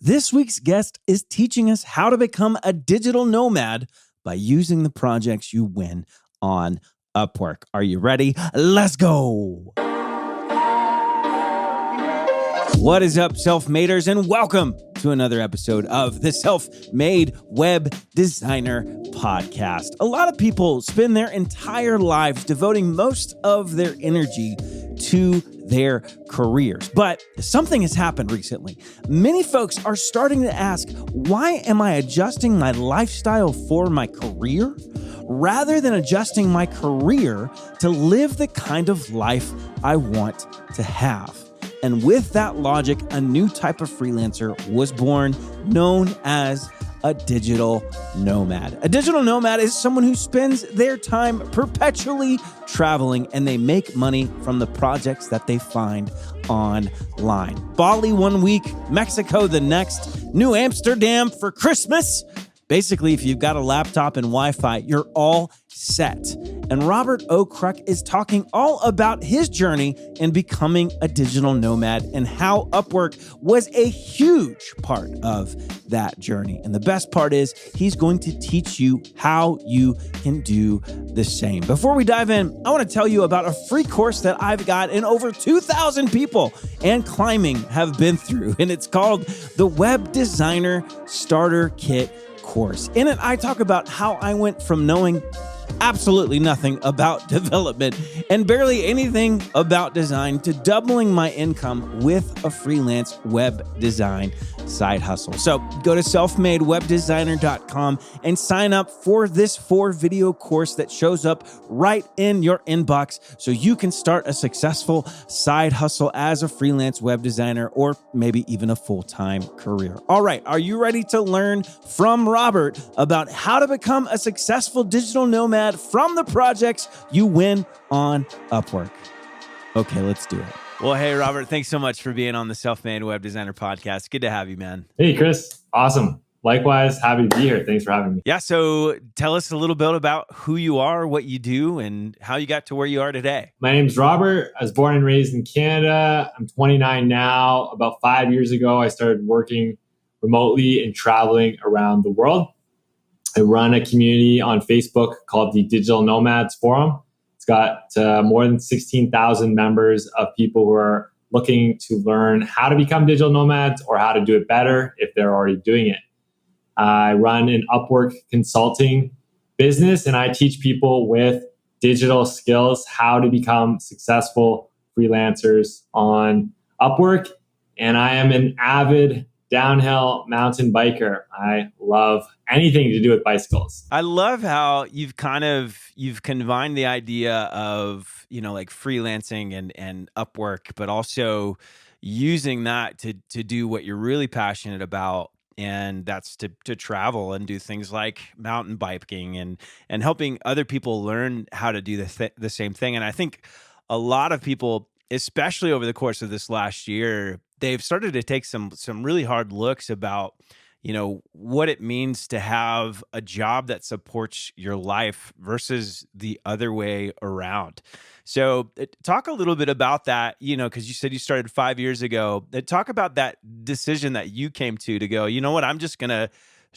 This week's guest is teaching us how to become a digital nomad by using the projects you win on Upwork. Are you ready? Let's go. What is up, self-maders, and welcome to another episode of the Self-Made Web Designer Podcast. A lot of people spend their entire lives devoting most of their energy to their careers. But something has happened recently. Many folks are starting to ask, why am I adjusting my lifestyle for my career rather than adjusting my career to live the kind of life I want to have? And with that logic, a new type of freelancer was born known as a digital nomad. A digital nomad is someone who spends their time perpetually traveling, and they make money from the projects that they find online. Bali one week, Mexico the next, New Amsterdam for Christmas. Basically, if you've got a laptop and Wi-Fi, you're all set. And Robert O'Kruk is talking all about his journey in becoming a digital nomad and how Upwork was a huge part of that journey. And the best part is he's going to teach you how you can do the same. Before we dive in, I want to tell you about a free course that I've got and over 2,000 people and climbing have been through. And it's called the Web Designer Starter Kit course. In it, I talk about how I went from knowing absolutely nothing about development and barely anything about design to doubling my income with a freelance web design side hustle. So go to selfmadewebdesigner.com and sign up for this 4-video course that shows up right in your inbox so you can start a successful side hustle as a freelance web designer or maybe even a full-time career. All right, are you ready to learn from Robert about how to become a successful digital nomad from the projects you win on Upwork? Okay, let's do it. Well, hey, Robert, thanks so much for being on the Self-Made Web Designer Podcast. Good to have you, man. Hey, Chris. Awesome. Likewise, happy to be here. Thanks for having me. Yeah, so tell us a little bit about who you are, what you do, and how you got to where you are today. My name's Robert. I was born and raised in Canada. I'm 29 now. About 5 years ago, I started working remotely and traveling around the world. I run a community on Facebook called the Digital Nomads Forum. It's got more than 16,000 members of people who are looking to learn how to become digital nomads or how to do it better if they're already doing it. I run an Upwork consulting business, and I teach people with digital skills how to become successful freelancers on Upwork. And I am an avid downhill mountain biker. I love anything to do with bicycles. I love how you've combined the idea of, like freelancing and Upwork, but also using that to do what you're really passionate about. And that's to travel and do things like mountain biking and helping other people learn how to do the same thing. And I think a lot of people, especially over the course of this last year, they've started to take some really hard looks about, what it means to have a job that supports your life versus the other way around. So talk a little bit about that, because you said you started 5 years ago. Talk about that decision that you came to go, you know what, I'm just going to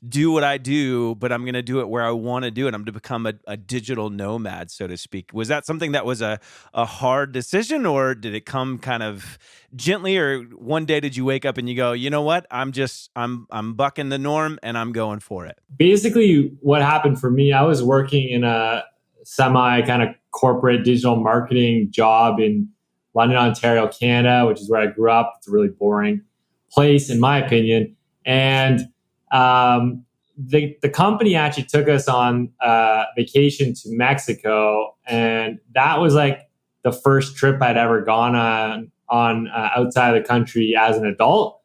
do what I do, but I'm going to do it where I want to do it. I'm going to become a digital nomad, so to speak. Was that something that was a hard decision, or did it come kind of gently, or one day did you wake up and you go, you know what, I'm bucking the norm and I'm going for it? Basically, what happened for me, I was working in a semi kind of corporate digital marketing job in London, Ontario, Canada, which is where I grew up. It's a really boring place, in my opinion. And the company actually took us on vacation to Mexico, and that was like the first trip I'd ever gone on outside of the country as an adult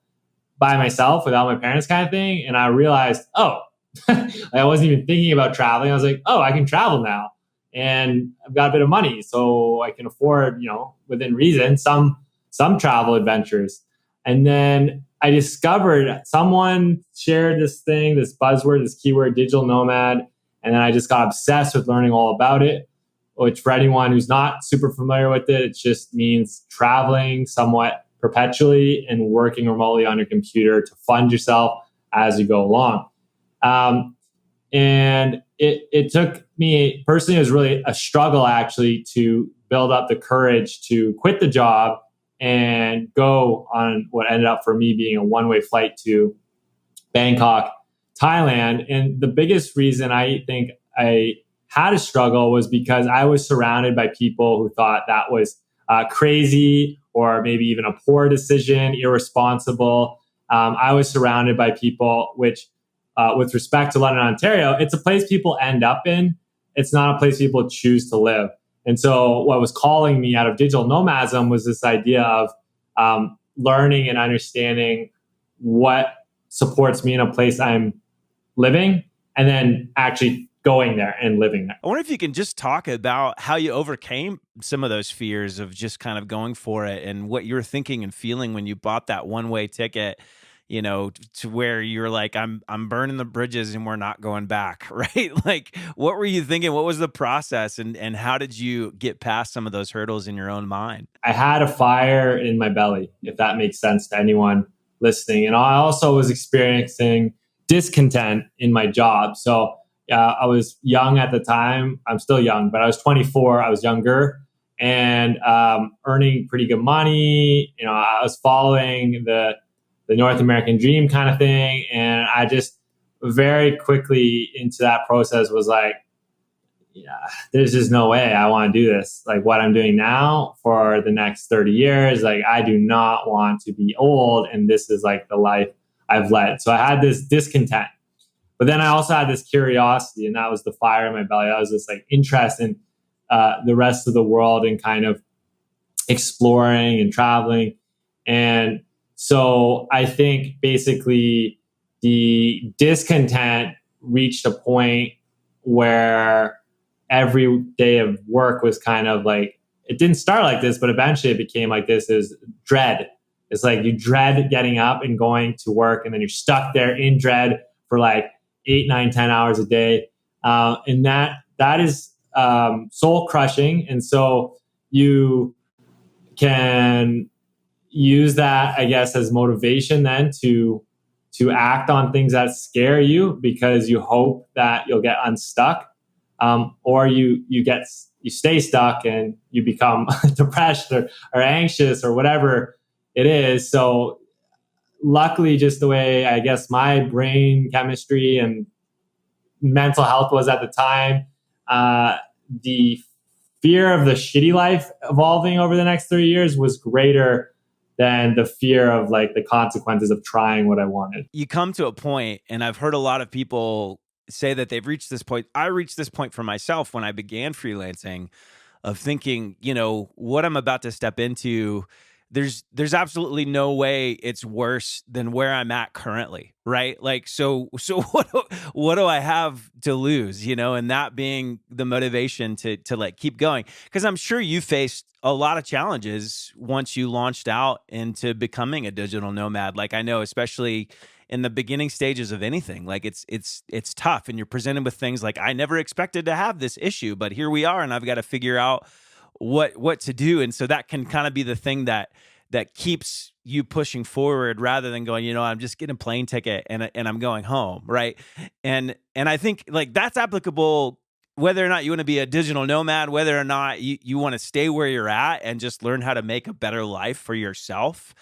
by myself without my parents, kind of thing. And I realized, I wasn't even thinking about traveling. I was like, I can travel now, and I've got a bit of money, so I can afford, within reason, some travel adventures. And then I discovered someone shared this thing, this buzzword, this keyword, digital nomad. And then I just got obsessed with learning all about it, which for anyone who's not super familiar with it, it just means traveling somewhat perpetually and working remotely on your computer to fund yourself as you go along. And it took me personally, it was really a struggle actually to build up the courage to quit the job and go on what ended up for me being a one-way flight to Bangkok, Thailand. And the biggest reason I think I had a struggle was because I was surrounded by people who thought that was crazy or maybe even a poor decision, irresponsible. I was surrounded by people which, with respect to London, Ontario, it's a place people end up in. It's not a place people choose to live. And so what was calling me out of digital nomadism was this idea of learning and understanding what supports me in a place I'm living, and then actually going there and living there. I wonder if you can just talk about how you overcame some of those fears of just kind of going for it and what you were thinking and feeling when you bought that one-way ticket, you know, to where you're like, I'm burning the bridges and we're not going back, right? Like, what were you thinking? What was the process, and how did you get past some of those hurdles in your own mind? I had a fire in my belly, if that makes sense to anyone listening. And I also was experiencing discontent in my job. So I was young at the time. I'm still young, but I was 24. I was younger and earning pretty good money. You know, I was following the North American dream kind of thing. And I just very quickly into that process was like, yeah, there's just no way I want to do this. Like what I'm doing now for the next 30 years, like I do not want to be old. And this is like the life I've led. So I had this discontent, but then I also had this curiosity, and that was the fire in my belly. That was this like interest in the rest of the world and kind of exploring and traveling. And so I think basically the discontent reached a point where every day of work was kind of like, it didn't start like this, but eventually it became like this is dread. It's like you dread getting up and going to work, and then you're stuck there in dread for like 8, 9, 10 hours a day. And that is soul crushing. And so you can use that, I guess, as motivation then to act on things that scare you because you hope that you'll get unstuck. Or you stay stuck and you become depressed or anxious or whatever it is. So luckily, just the way I guess my brain chemistry and mental health was at the time, the fear of the shitty life evolving over the next 30 years was greater than the fear of like the consequences of trying what I wanted. You come to a point, and I've heard a lot of people say that they've reached this point. I reached this point for myself when I began freelancing, of thinking, you know, what I'm about to step into, there's absolutely no way it's worse than where I'm at currently, right? Like, so what do I have to lose, you know? And that being the motivation to like keep going, because I'm sure you faced a lot of challenges once you launched out into becoming a digital nomad. Like I know, especially in the beginning stages of anything, like it's tough, and you're presented with things like, I never expected to have this issue, but here we are, and I've got to figure out what to do. And so that can kind of be the thing that keeps you pushing forward, rather than going, you know, I'm just getting a plane ticket and I'm going home, right? And I think like that's applicable whether or not you want to be a digital nomad, whether or not you want to stay where you're at and just learn how to make a better life for yourself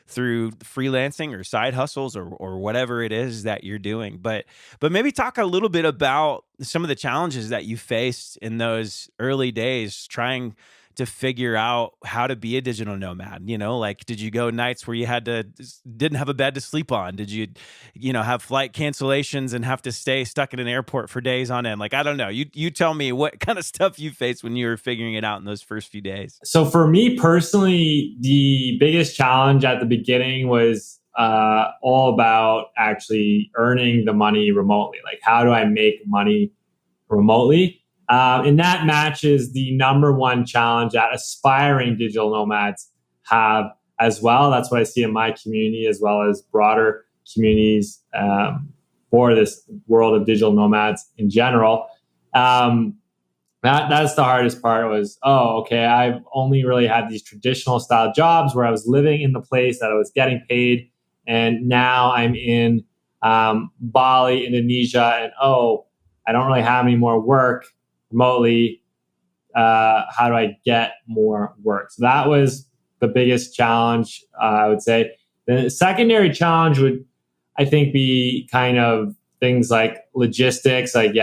through freelancing or side hustles or whatever it is that you're doing. But maybe talk a little bit about some of the challenges that you faced in those early days trying to figure out how to be a digital nomad. You know, like, did you go nights where you didn't have a bed to sleep on? Did you have flight cancellations and have to stay stuck in an airport for days on end? Like, I don't know. You tell me what kind of stuff you faced when you were figuring it out in those first few days. So for me personally, the biggest challenge at the beginning was all about actually earning the money remotely. Like, how do I make money remotely? And that matches the number one challenge that aspiring digital nomads have as well. That's what I see in my community as well as broader communities for this world of digital nomads in general. And That's the hardest part was, oh, okay, I've only really had these traditional style jobs where I was living in the place that I was getting paid. And now I'm in Bali, Indonesia, and I don't really have any more work remotely. How do I get more work? So that was the biggest challenge, I would say. The secondary challenge would, I think, be kind of things like logistics, like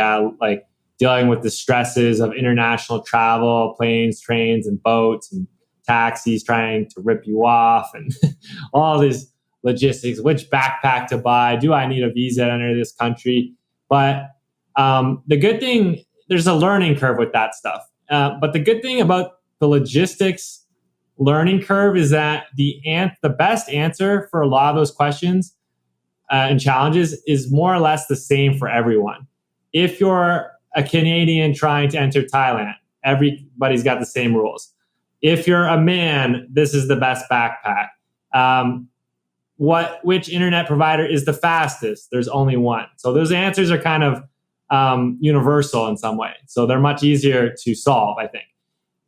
dealing with the stresses of international travel, planes, trains, and boats, and taxis trying to rip you off, and all these logistics. Which backpack to buy? Do I need a visa to enter this country? But the good thing, there's a learning curve with that stuff. But the good thing about the logistics learning curve is that the best answer for a lot of those questions and challenges is more or less the same for everyone. If you're a Canadian trying to enter Thailand, everybody's got the same rules. If you're a man, this is the best backpack. Which internet provider is the fastest? There's only one. So those answers are kind of universal in some way. So they're much easier to solve, I think.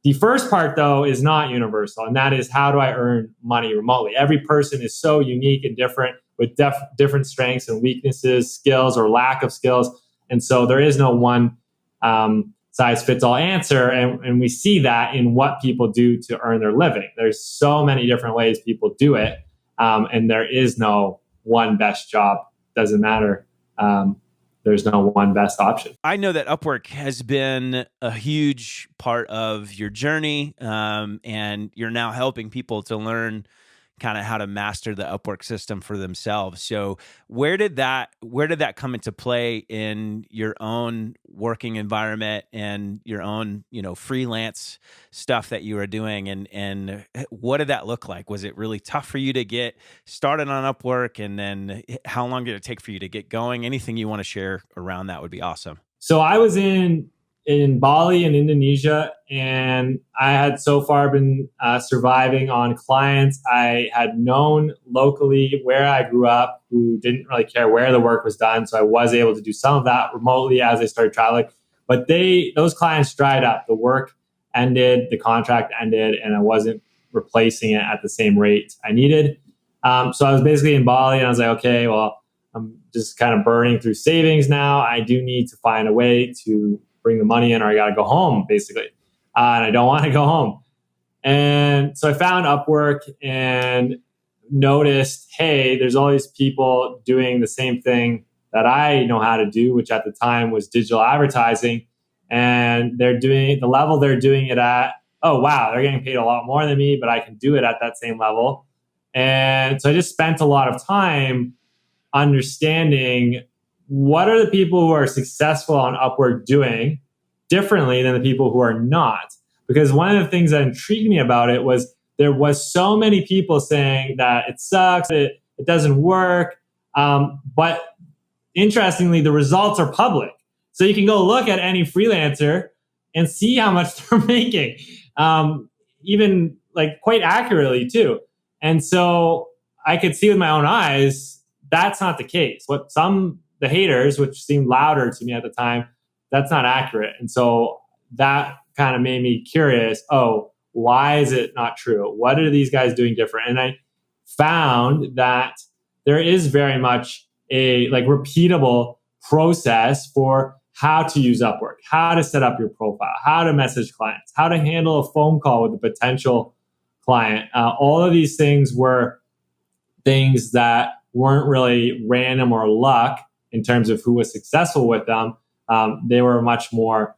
The first part, though, is not universal, and that is, how do I earn money remotely? Every person is so unique and different with different strengths and weaknesses, skills or lack of skills. And so there is no one size fits all answer. And we see that in what people do to earn their living. There's so many different ways people do it. And there is no one best job. Doesn't matter. There's no one best option. I know that Upwork has been a huge part of your journey, and you're now helping people to learn kind of how to master the Upwork system for themselves. So where did that come into play in your own working environment and your own, freelance stuff that you were doing? And what did that look like? Was it really tough for you to get started on Upwork? And then how long did it take for you to get going? Anything you want to share around that would be awesome. So I was in Bali in Indonesia, and I had so far been surviving on clients I had known locally where I grew up, who didn't really care where the work was done. So I was able to do some of that remotely as I started traveling. But those clients dried up. The work ended, the contract ended, and I wasn't replacing it at the same rate I needed. So I was basically in Bali, and I was like, okay, well, I'm just kind of burning through savings now. I do need to find a way to bring the money in, or I got to go home, basically. And I don't want to go home. And so I found Upwork and noticed, hey, there's all these people doing the same thing that I know how to do, which at the time was digital advertising. And they're doing the level they're doing it at. Oh, wow, they're getting paid a lot more than me, but I can do it at that same level. And so I just spent a lot of time understanding what are the people who are successful on Upwork doing differently than the people who are not. Because one of the things that intrigued me about it was there was so many people saying that it sucks, it doesn't work. But interestingly, the results are public. So you can go look at any freelancer and see how much they're making, even like quite accurately too. And so I could see with my own eyes, that's not the case. The haters, which seemed louder to me at the time, that's not accurate. And so that kind of made me curious. Oh, why is it not true? What are these guys doing different? And I found that there is very much a repeatable process for how to use Upwork, how to set up your profile, how to message clients, how to handle a phone call with a potential client. All of these things were things that weren't really random or luck in terms of who was successful with them. They were much more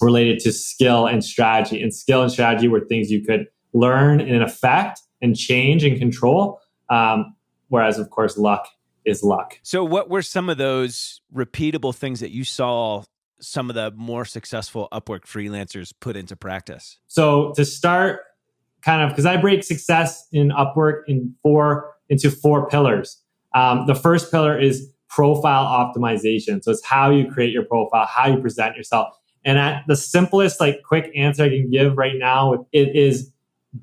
related to skill and strategy. And skill and strategy were things you could learn and affect and change and control. Whereas, of course, luck is luck. So what were some of those repeatable things that you saw some of the more successful Upwork freelancers put into practice? So to start, because I break success in Upwork into four pillars. The first pillar is profile optimization. So it's how you create your profile, how you present yourself. And at the simplest, quick answer I can give right now, it is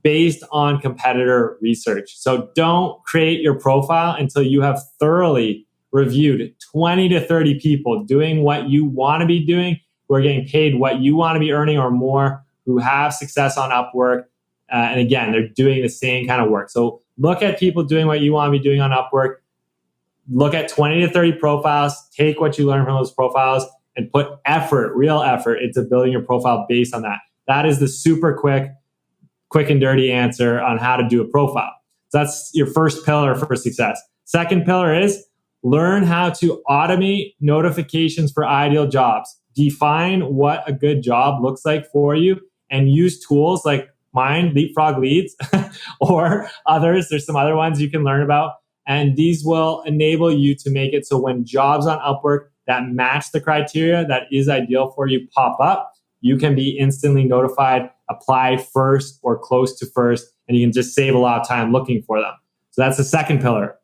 based on competitor research. So don't create your profile until you have thoroughly reviewed 20 to 30 people doing what you want to be doing who are getting paid what you want to be earning or more, who have success on Upwork. And again, they're doing the same kind of work. So look at people doing what you want to be doing on Upwork. Look at 20 to 30 profiles, take what you learn from those profiles and put effort, real effort into building your profile based on that. That is the super quick and dirty answer on how to do a profile. So that's your first pillar for success. Second pillar is learn how to automate notifications for ideal jobs. Define what a good job looks like for you and use tools like mine, Leapfrog Leads, or others. There's some other ones you can learn about. And these will enable you to make it so when jobs on Upwork that match the criteria that is ideal for you pop up, you can be instantly notified, apply first or close to first, and you can just save a lot of time looking for them. So that's the second pillar.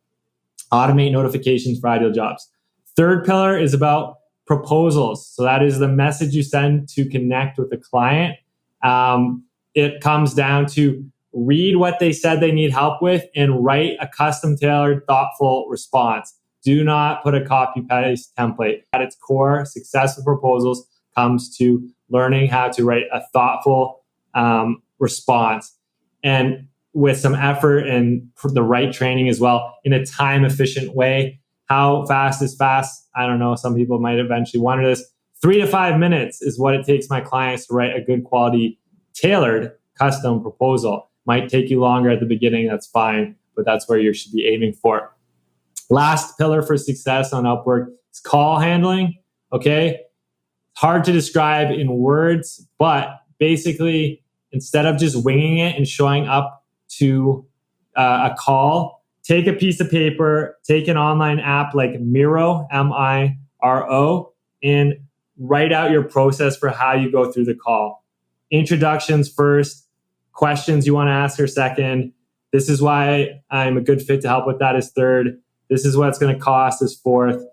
Automate notifications for ideal jobs. Third pillar is about proposals. So that is the message you send to connect with the client. It comes down to read what they said they need help with and write a custom tailored, thoughtful response. Do not put a copy paste template. At its core, success with proposals comes to learning how to write a thoughtful response, and with some effort and the right training as well in a time efficient way. How fast is fast? I don't know. Some people might eventually wonder this. 3 to 5 minutes is what it takes my clients to write a good quality, tailored custom proposal. Might take you longer at the beginning. That's fine, but that's where you should be aiming for. Last pillar for success on Upwork is call handling. Okay. Hard to describe in words, but basically, instead of just winging it and showing up to a call, take a piece of paper, take an online app like Miro, Miro, and write out your process for how you go through the call. Introductions first, questions you want to ask her second. This is why I'm a good fit to help with that is third. This is what it's going to cost is fourth.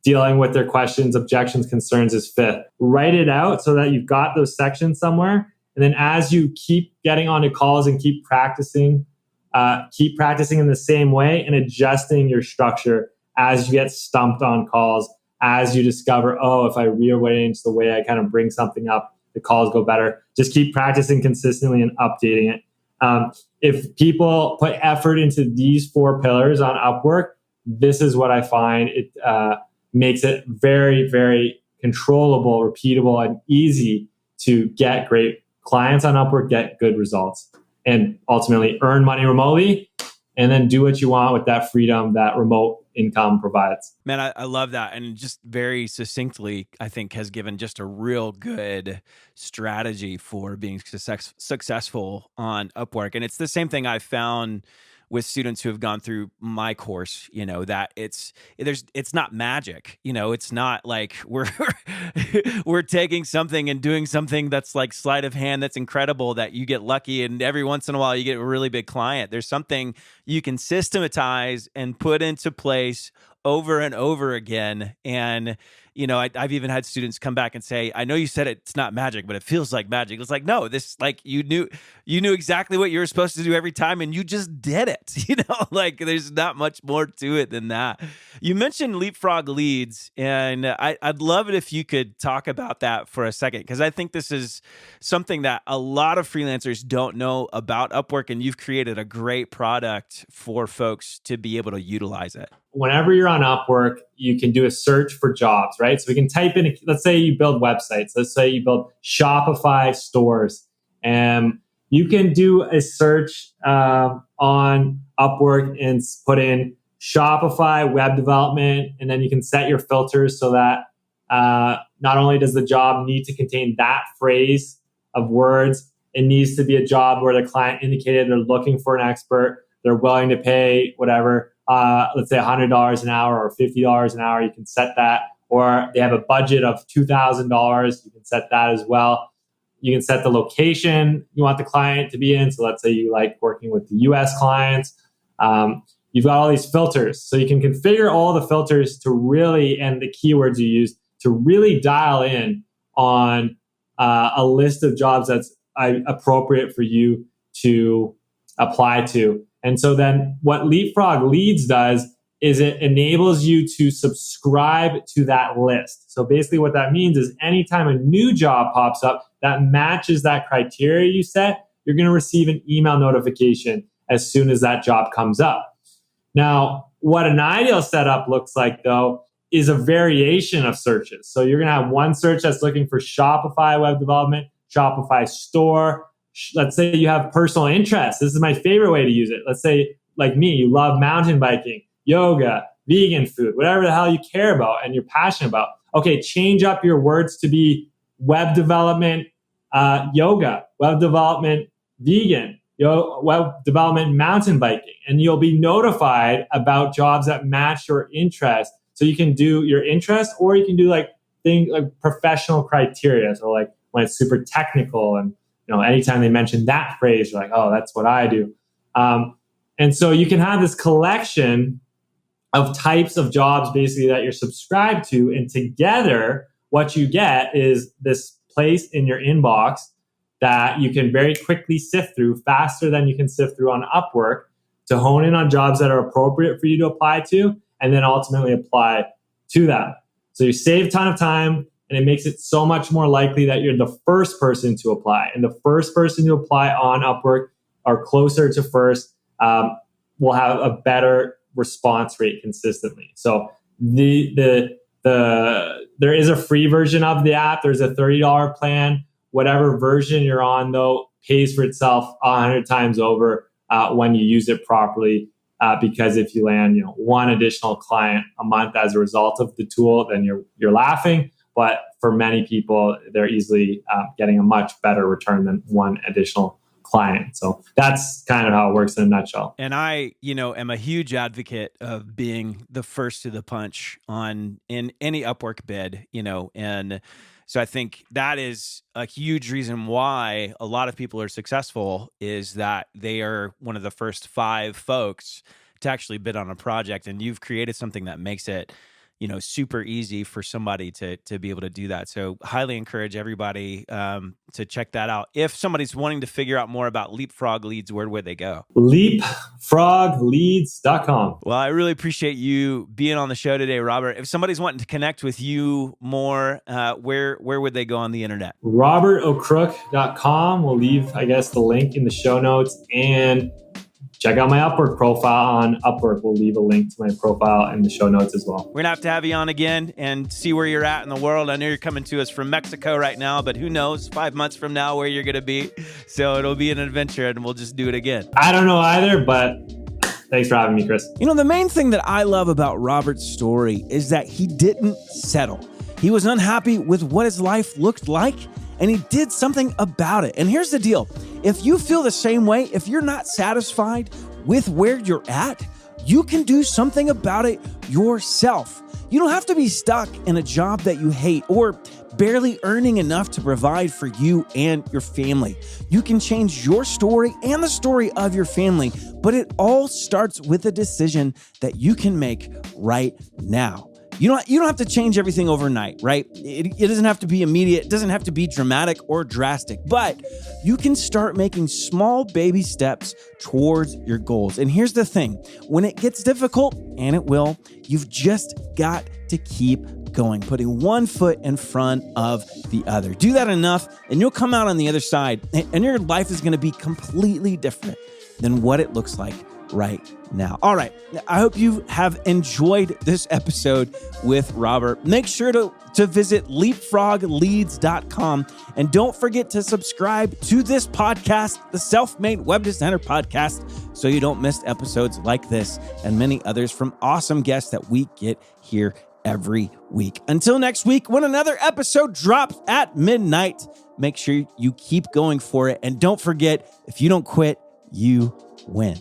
Dealing with their questions, objections, concerns is fifth. Write it out so that you've got those sections somewhere. And then as you keep getting onto calls and keep practicing in the same way and adjusting your structure as you get stumped on calls, as you discover, if I rearrange the way I kind of bring something up, the calls go better. Just keep practicing consistently and updating it. If people put effort into these 4 pillars on Upwork, this is what I find. It makes it very, very controllable, repeatable, and easy to get great clients on Upwork, get good results, and ultimately earn money remotely, and then do what you want with that freedom that remote income provides. Man, I love that. And just very succinctly, I think has given just a real good strategy for being successful on Upwork. And it's the same thing I found with students who have gone through my course, that it's not magic, it's not like we're taking something and doing something that's like sleight of hand, that's incredible, that you get lucky and every once in a while you get a really big client. There's something you can systematize and put into place over and over again. And, I've even had students come back and say, I know you said it's not magic, but it feels like magic. It's like, no, this, like, you knew exactly what you were supposed to do every time and you just did it, like there's not much more to it than that. You mentioned Leapfrog Leads, and I'd love it if you could talk about that for a second, because I think this is something that a lot of freelancers don't know about Upwork, and you've created a great product for folks to be able to utilize it. Whenever you're on Upwork, you can do a search for jobs, right? So we can type in, let's say you build websites. Let's say you build Shopify stores. And you can do a search on Upwork and put in Shopify web development. And then you can set your filters so that not only does the job need to contain that phrase of words, it needs to be a job where the client indicated they're looking for an expert, they're willing to pay whatever, let's say $100 an hour or $50 an hour. You can set that. Or they have a budget of $2,000. You can set that as well. You can set the location you want the client to be in. So let's say you like working with the US clients. You've got all these filters. So you can configure all the filters to really, and the keywords you use to really dial in on a list of jobs that's appropriate for you to apply to. And so then what Leapfrog Leads does is it enables you to subscribe to that list. So basically what that means is anytime a new job pops up that matches that criteria you set, you're going to receive an email notification as soon as that job comes up. Now, what an ideal setup looks like, though, is a variation of searches. So you're going to have one search that's looking for Shopify web development, Shopify store. Let's say you have personal interests. This is my favorite way to use it. Let's say, like me, you love mountain biking, yoga, vegan food, whatever the hell you care about and you're passionate about. Okay, change up your words to be web development, yoga, web development, vegan, web development, mountain biking, and you'll be notified about jobs that match your interest. So you can do your interest, or you can do like things like professional criteria. So like when it's super technical, and anytime they mention that phrase, you're like, oh, that's what I do. And so you can have this collection of types of jobs basically that you're subscribed to, and together what you get is this place in your inbox that you can very quickly sift through, faster than you can sift through on Upwork, to hone in on jobs that are appropriate for you to apply to, and then ultimately apply to them. So you save a ton of time, and it makes it so much more likely that you're the first person to apply. And the first person to apply on Upwork, or closer to first, will have a better response rate consistently. So there is a free version of the app. There's a $30 plan. Whatever version you're on, though, pays for itself 100 times over when you use it properly. Because if you land, one additional client a month as a result of the tool, then you're laughing. But for many people, they're easily getting a much better return than one additional client. So that's kind of how it works in a nutshell. And I, am a huge advocate of being the first to the punch in any Upwork bid, and so I think that is a huge reason why a lot of people are successful, is that they are one of the first 5 folks to actually bid on a project, and you've created something that makes it super easy for somebody to be able to do that. So highly encourage everybody to check that out. If somebody's wanting to figure out more about Leapfrog Leads, where would they go? Leapfrogleads.com. Well, I really appreciate you being on the show today, Robert. If somebody's wanting to connect with you more, where would they go on the internet? robertocrook.com. We'll leave, the link in the show notes, and check out my Upwork profile on Upwork. We'll leave a link to my profile in the show notes as well. We're going to have you on again and see where you're at in the world. I know you're coming to us from Mexico right now, but who knows 5 months from now where you're going to be. So it'll be an adventure, and we'll just do it again. I don't know either, but thanks for having me, Chris. The main thing that I love about Robert's story is that he didn't settle. He was unhappy with what his life looked like, and he did something about it. And here's the deal. If you feel the same way, if you're not satisfied with where you're at, you can do something about it yourself. You don't have to be stuck in a job that you hate or barely earning enough to provide for you and your family. You can change your story and the story of your family, but it all starts with a decision that you can make right now. You don't have to change everything overnight, right? It doesn't have to be immediate. It doesn't have to be dramatic or drastic, but you can start making small baby steps towards your goals. And here's the thing. When it gets difficult, and it will, you've just got to keep going, putting one foot in front of the other. Do that enough, and you'll come out on the other side, and your life is going to be completely different than what it looks like right now. All right. I hope you have enjoyed this episode with Robert. Make sure to visit leapfrogleads.com, and don't forget to subscribe to this podcast, the Self-Made Web Designer Podcast, so you don't miss episodes like this and many others from awesome guests that we get here every week. Until next week, when another episode drops at midnight, make sure you keep going for it. And don't forget, if you don't quit, you win.